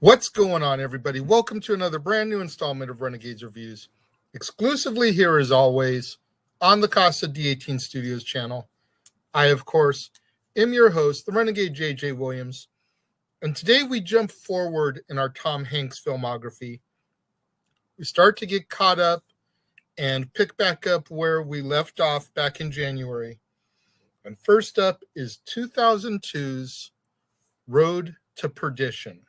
What's going on, everybody? Welcome to another brand new installment of Renegades Reviews, exclusively here as always on the Casa D18 Studios channel. I, of course, am your host, the Renegade JJ Williams, and today we jump forward in our Tom Hanks filmography. We start to get caught up and pick back up where we left off back in January. And first up is 2002's Road to Perdition,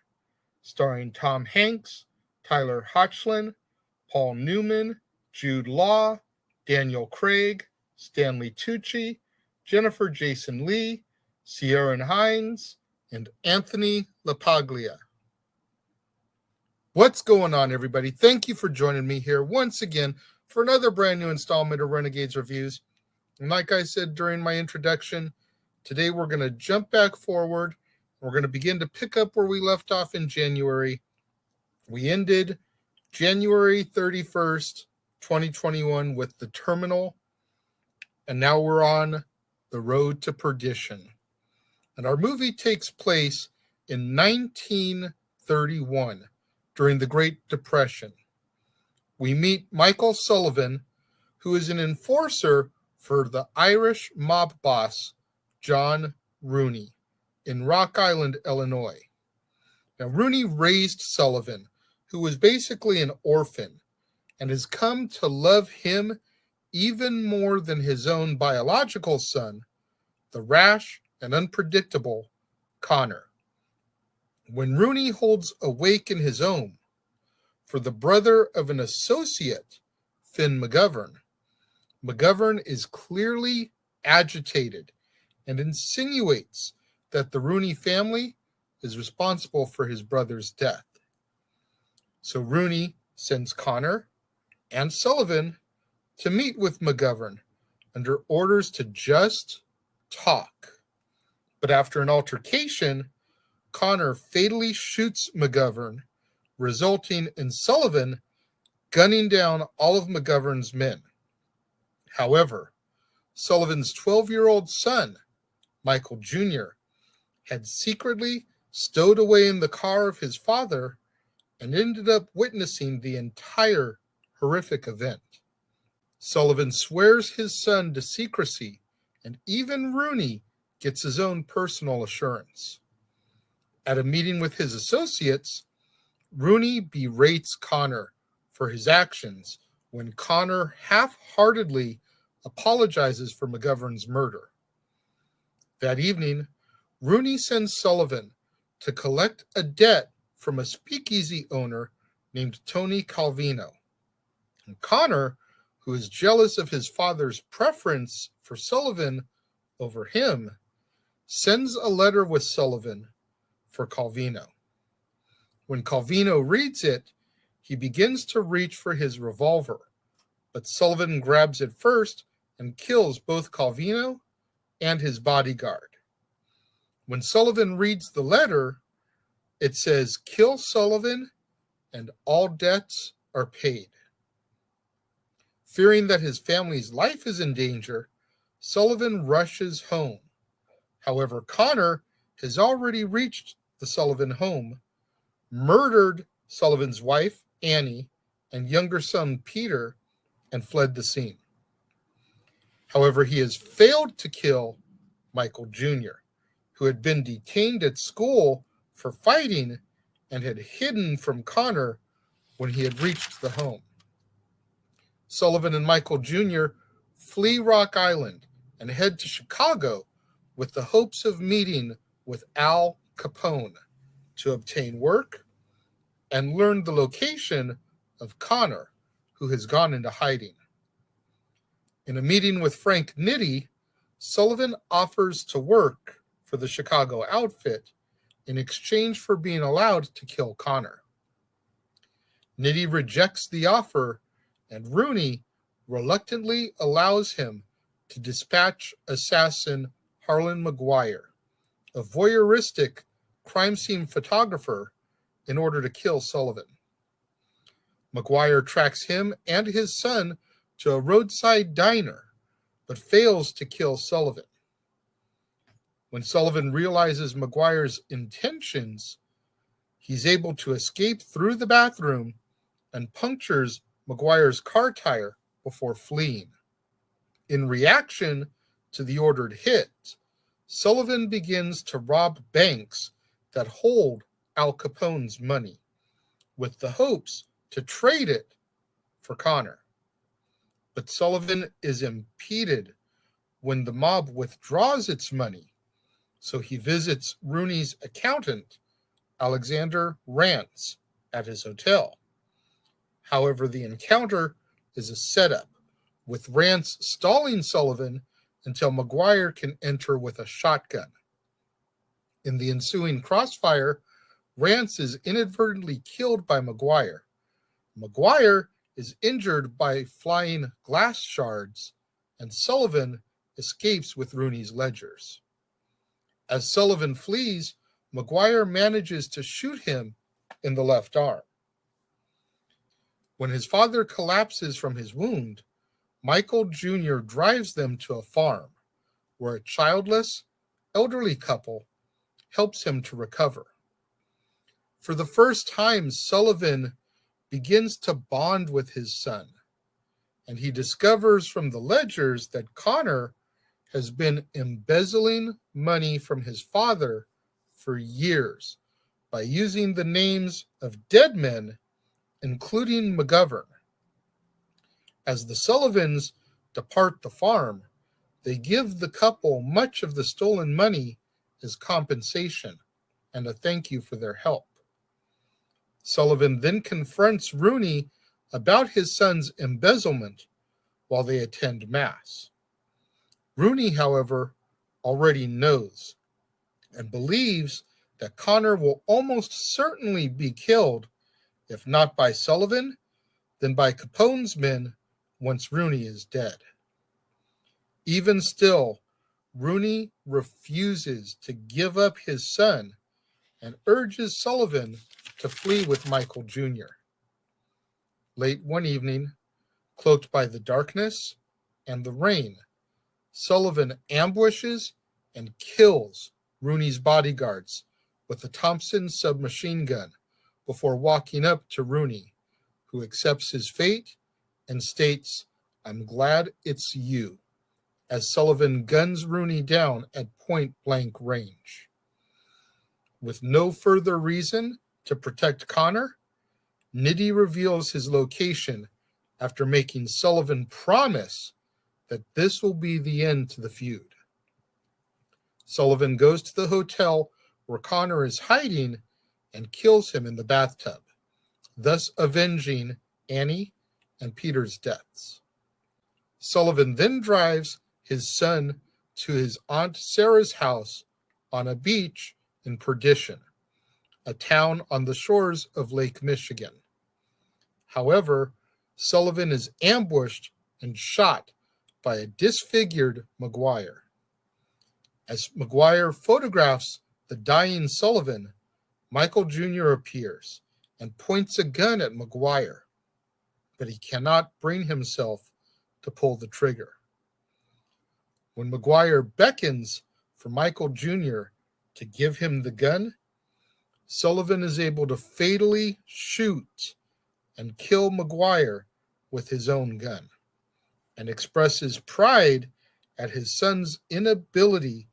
starring Tom Hanks, Tyler Hoechlin, Paul Newman, Jude Law, Daniel Craig, Stanley Tucci, Jennifer Jason Leigh, Ciarán Hinds, and Anthony LaPaglia. What's going on, everybody? Thank you for joining me here once again for another brand new installment of Renegades Reviews. And like I said during my introduction, today we're going to jump back forward. We're going to begin to pick up where we left off in January. We ended January 31st, 2021 with The Terminal, and now we're on The Road to Perdition. And our movie takes place in 1931 during the Great Depression. We meet Michael Sullivan, who is an enforcer for the Irish mob boss, John Rooney, in Rock Island, Illinois. Now, Rooney raised Sullivan, who was basically an orphan, and has come to love him even more than his own biological son, the rash and unpredictable Connor. When Rooney holds a wake in his home for the brother of an associate, Finn McGovern, McGovern is clearly agitated and insinuates that the Rooney family is responsible for his brother's death. So Rooney sends Connor and Sullivan to meet with McGovern under orders to just talk. But after an altercation, Connor fatally shoots McGovern, resulting in Sullivan gunning down all of McGovern's men. However, Sullivan's 12-year-old son, Michael Jr., had secretly stowed away in the car of his father and ended up witnessing the entire horrific event. Sullivan swears his son to secrecy, and even Rooney gets his own personal assurance. At a meeting with his associates, Rooney berates Connor for his actions when Connor half-heartedly apologizes for McGovern's murder. That evening, Rooney sends Sullivan to collect a debt from a speakeasy owner named Tony Calvino. And Connor, who is jealous of his father's preference for Sullivan over him, sends a letter with Sullivan for Calvino. When Calvino reads it, he begins to reach for his revolver, but Sullivan grabs it first and kills both Calvino and his bodyguard. When Sullivan reads the letter, it says, "Kill Sullivan and all debts are paid." Fearing that his family's life is in danger, Sullivan rushes home. However, Connor has already reached the Sullivan home, murdered Sullivan's wife, Annie, and younger son, Peter, and fled the scene. However, he has failed to kill Michael Jr., who had been detained at school for fighting and had hidden from Connor when he had reached the home. Sullivan and Michael Jr. flee Rock Island and head to Chicago with the hopes of meeting with Al Capone to obtain work and learn the location of Connor, who has gone into hiding. In a meeting with Frank Nitti, Sullivan offers to work for the Chicago outfit in exchange for being allowed to kill Connor. Nitti rejects the offer, and Rooney reluctantly allows him to dispatch assassin Harlan McGuire, a voyeuristic crime scene photographer, in order to kill Sullivan. McGuire tracks him and his son to a roadside diner, but fails to kill Sullivan. When Sullivan realizes McGuire's intentions, He's able to escape through the bathroom and punctures McGuire's car tire before fleeing. In reaction to the ordered hit, Sullivan begins to rob banks that hold Al Capone's money, with the hopes to trade it for Connor. But Sullivan is impeded when the mob withdraws its money, so he visits Rooney's accountant, Alexander Rance, at his hotel. However, the encounter is a setup, with Rance stalling Sullivan until McGuire can enter with a shotgun. In the ensuing crossfire, Rance is inadvertently killed by McGuire. McGuire is injured by flying glass shards, and Sullivan escapes with Rooney's ledgers. As Sullivan flees, McGuire manages to shoot him in the left arm. When his father collapses from his wound, Michael Jr. drives them to a farm where a childless, elderly couple helps him to recover. For the first time, Sullivan begins to bond with his son, and he discovers from the ledgers that Connor has been embezzling money from his father for years by using the names of dead men, including McGovern. As the Sullivans depart the farm, they give the couple much of the stolen money as compensation and a thank you for their help. Sullivan then confronts Rooney about his son's embezzlement while they attend Mass. Rooney, however, already knows and believes that Connor will almost certainly be killed, if not by Sullivan, then by Capone's men once Rooney is dead. Even still, Rooney refuses to give up his son and urges Sullivan to flee with Michael Jr. Late one evening, cloaked by the darkness and the rain, Sullivan ambushes and kills Rooney's bodyguards with a Thompson submachine gun before walking up to Rooney, who accepts his fate and states, "I'm glad it's you," as Sullivan guns Rooney down at point-blank range. With no further reason to protect Connor, Nitti reveals his location after making Sullivan promise that this will be the end to the feud. Sullivan goes to the hotel where Connor is hiding and kills him in the bathtub, thus avenging Annie and Peter's deaths. Sullivan then drives his son to his Aunt Sarah's house on a beach in Perdition, a town on the shores of Lake Michigan. However, Sullivan is ambushed and shot by a disfigured McGuire. As McGuire photographs the dying Sullivan, Michael Jr. appears and points a gun at McGuire, but he cannot bring himself to pull the trigger. When McGuire beckons for Michael Jr. to give him the gun, Sullivan is able to fatally shoot and kill McGuire with his own gun, and expresses pride at his son's inability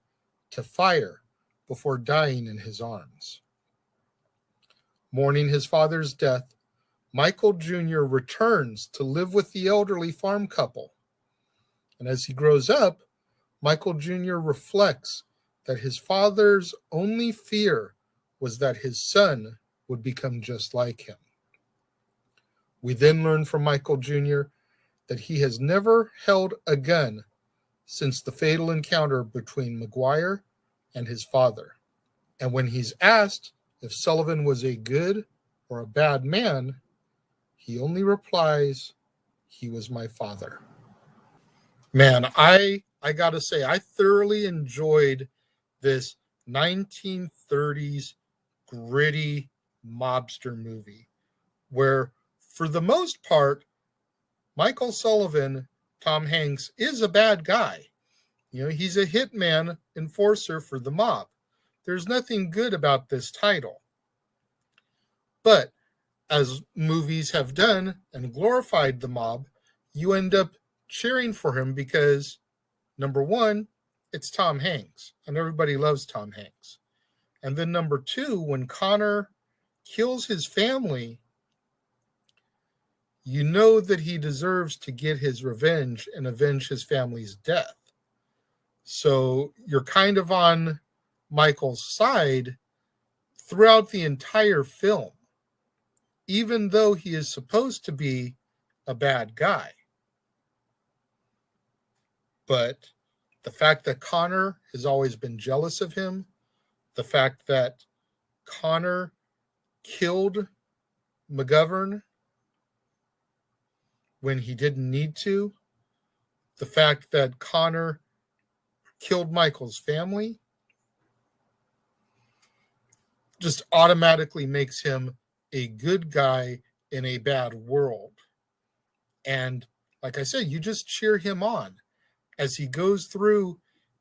to fire before dying in his arms. Mourning his father's death, Michael Jr. returns to live with the elderly farm couple. And as he grows up, Michael Jr. reflects that his father's only fear was that his son would become just like him. We then learn from Michael Jr. that he has never held a gun since the fatal encounter between McGuire and his father. And when he's asked if Sullivan was a good or a bad man, he only replies, "He was my father." Man, I gotta say, I thoroughly enjoyed this 1930s gritty mobster movie where, for the most part, Michael Sullivan, Tom Hanks, is a bad guy. You know, he's a hitman enforcer for the mob. There's nothing good about this title. But as movies have done and glorified the mob, you end up cheering for him because, number one, it's Tom Hanks, and everybody loves Tom Hanks. And then number two, when Connor kills his family, you know that he deserves to get his revenge and avenge his family's death. So you're kind of on Michael's side throughout the entire film, even though he is supposed to be a bad guy. But the fact that Connor has always been jealous of him, the fact that Connor killed McGovern when he didn't need to, the fact that Connor killed Michael's family, just automatically makes him a good guy in a bad world. And like I said, you just cheer him on as he goes through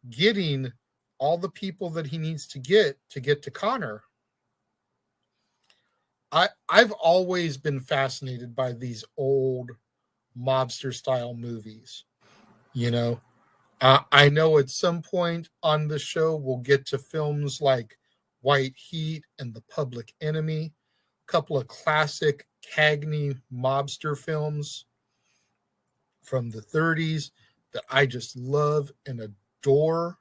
getting all the people that he needs to get to Connor. I've always been fascinated by these old mobster style movies. You know, I know at some point on the show we'll get to films like White Heat and The Public Enemy, a couple of classic Cagney mobster films from the 30s that I just love and adore.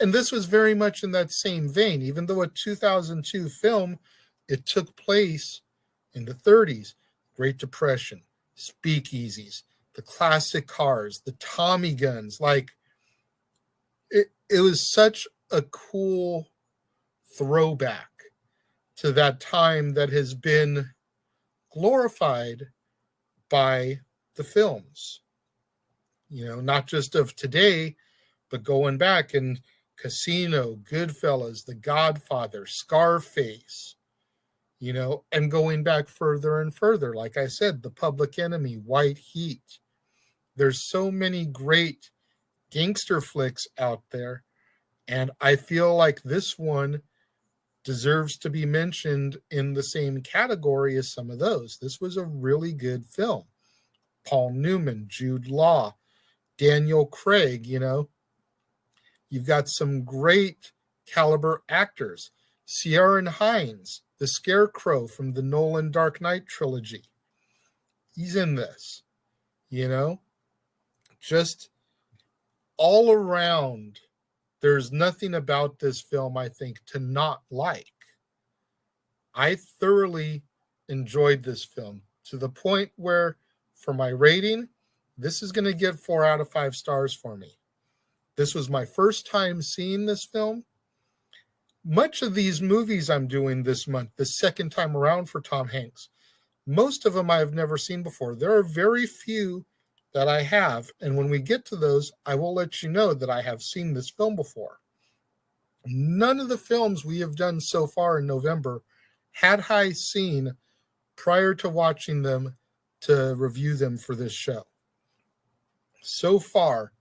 And this was very much in that same vein. Even though a 2002 film, it took place in the 30s. Great Depression, speakeasies, the classic cars, the Tommy guns. Like, it was such a cool throwback to that time that has been glorified by the films. You know, not just of today, but going back and Casino, Goodfellas, The Godfather, Scarface, you know, and going back further and further. Like I said, The Public Enemy, White Heat. There's so many great gangster flicks out there, and I feel like this one deserves to be mentioned in the same category as some of those. This was a really good film. Paul Newman, Jude Law, Daniel Craig, you know. You've got some great caliber actors. Ciarán Hinds, the Scarecrow from the Nolan Dark Knight trilogy. He's in this, you know. Just all around, there's nothing about this film, I think, to not like. I thoroughly enjoyed this film to the point where, for my rating, this is going to get 4 out of 5 stars for me. This was my first time seeing this film. Much of these movies I'm doing this month, the second time around for Tom Hanks, most of them I have never seen before. There are very few that I have, and when we get to those, I will let you know that I have seen this film before. None of the films we have done so far in November had I seen prior to watching them to review them for this show. So far,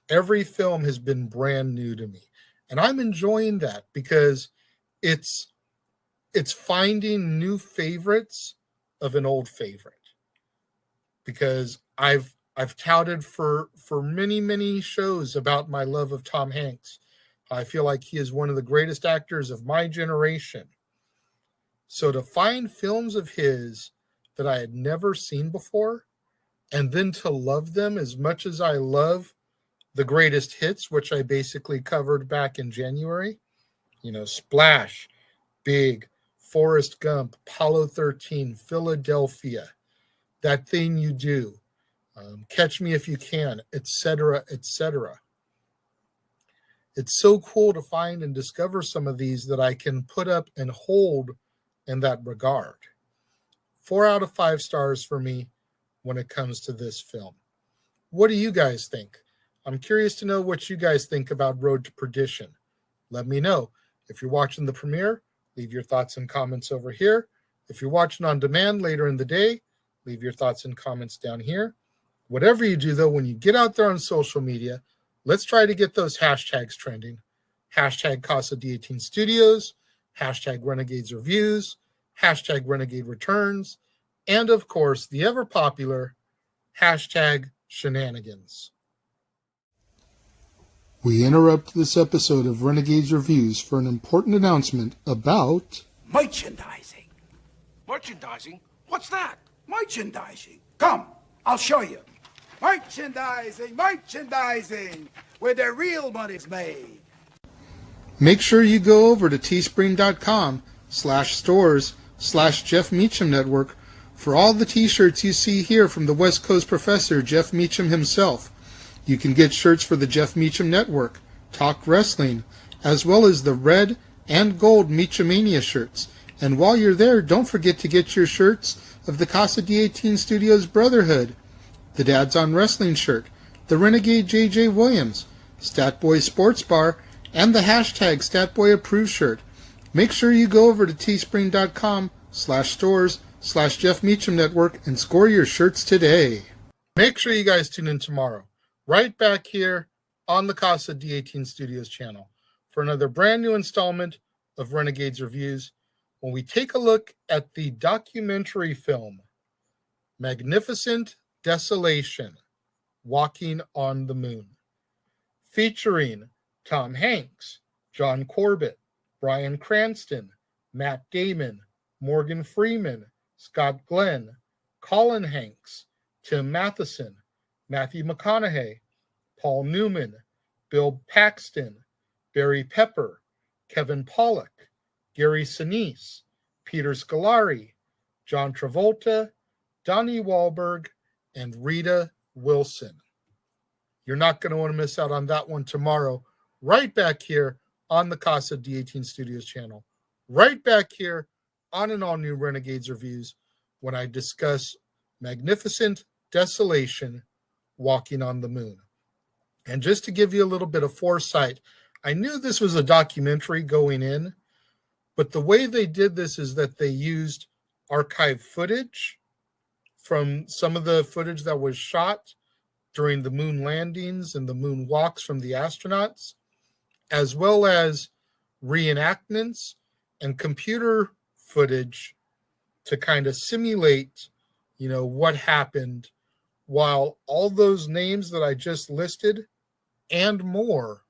every film has been brand new to me. And I'm enjoying that because it's finding new favorites of an old favorite. Because I've touted for many, many shows about my love of Tom Hanks. I feel like he is one of the greatest actors of my generation. So to find films of his that I had never seen before, and then to love them as much as I love the greatest hits, which I basically covered back in January, you know, Splash, Big, Forrest Gump, Apollo 13, Philadelphia, That Thing You Do, Catch Me If You Can, etc., etc. It's so cool to find and discover some of these that I can put up and hold in that regard. 4 out of 5 stars for me when it comes to this film. What do you guys think? I'm curious to know what you guys think about Road to Perdition. Let me know. If you're watching the premiere, leave your thoughts and comments over here. If you're watching on demand later in the day, leave your thoughts and comments down here. Whatever you do, though, when you get out there on social media, let's try to get those hashtags trending. Hashtag Casa D18 Studios, hashtag Renegades Reviews, hashtag Renegade Returns, and of course, the ever popular hashtag Shenanigans. We interrupt this episode of Renegades Reviews for an important announcement about merchandising. Merchandising? What's that? Merchandising. Come, I'll show you. Merchandising, where the real money's made. Make sure you go over to teespring.com/stores/Jeff Meacham Network for all the t-shirts you see here from the West Coast professor, Jeff Meacham himself. You can get shirts for the Jeff Meacham Network, Talk Wrestling, as well as the red and gold Meachamania shirts. And while you're there, don't forget to get your shirts of the Casa D18 Studios Brotherhood, the Dads on Wrestling shirt, the Renegade J.J. Williams, Statboy Sports Bar, and the hashtag Statboy Approved shirt. Make sure you go over to teespring.com/stores/Jeff Meacham Network and score your shirts today. Make sure you guys tune in tomorrow, right back here on the Casa D18 Studios channel, for another brand new installment of Renegades Reviews, when we take a look at the documentary film Magnificent Desolation, Walking on the Moon, featuring Tom Hanks, John Corbett, Bryan Cranston, Matt Damon, Morgan Freeman, Scott Glenn, Colin Hanks, Tim Matheson, Matthew McConaughey, Paul Newman, Bill Paxton, Barry Pepper, Kevin Pollak, Gary Sinise, Peter Scolari, John Travolta, Donnie Wahlberg, and Rita Wilson. You're not going to want to miss out on that one tomorrow, right back here on the Casa D18 Studios channel, right back here on an all-new Renegades Reviews, when I discuss Magnificent Desolation, Walking on the Moon. And just to give you a little bit of foresight, I knew this was a documentary going in, but the way they did this is that they used archive footage from some of the footage that was shot during the moon landings and the moon walks from the astronauts, as well as reenactments and computer footage to kind of simulate, what happened, while all those names that I just listed and more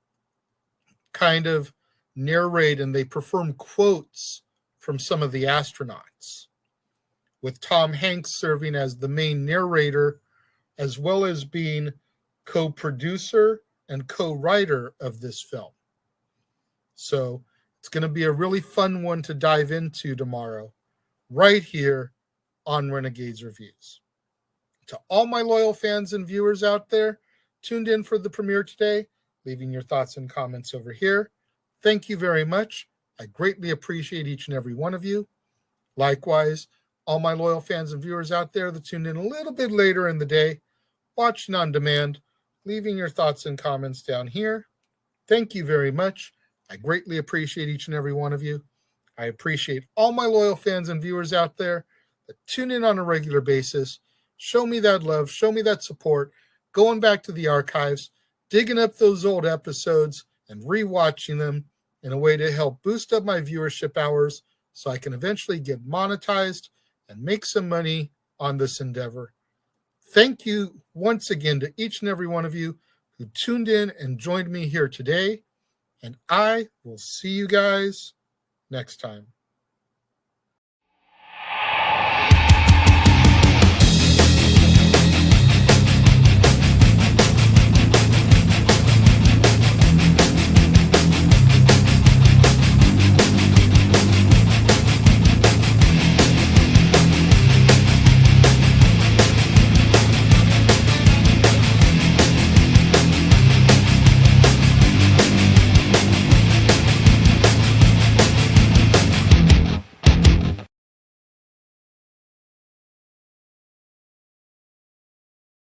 kind of narrate, and they perform quotes from some of the astronauts, with Tom Hanks serving as the main narrator, as well as being co-producer and co-writer of this film. So it's going to be a really fun one to dive into tomorrow, right here on Renegades Reviews. To all my loyal fans and viewers out there tuned in for the premiere today, leaving your thoughts and comments over here, thank you very much. I greatly appreciate each and every one of you. Likewise, all my loyal fans and viewers out there that tuned in a little bit later in the day, watching on demand, leaving your thoughts and comments down here. Thank you very much. I greatly appreciate each and every one of you. I appreciate all my loyal fans and viewers out there that tune in on a regular basis. Show me that love, show me that support, going back to the archives, digging up those old episodes and rewatching them in a way to help boost up my viewership hours so I can eventually get monetized and make some money on this endeavor. Thank you once again to each and every one of you who tuned in and joined me here today, and I will see you guys next time.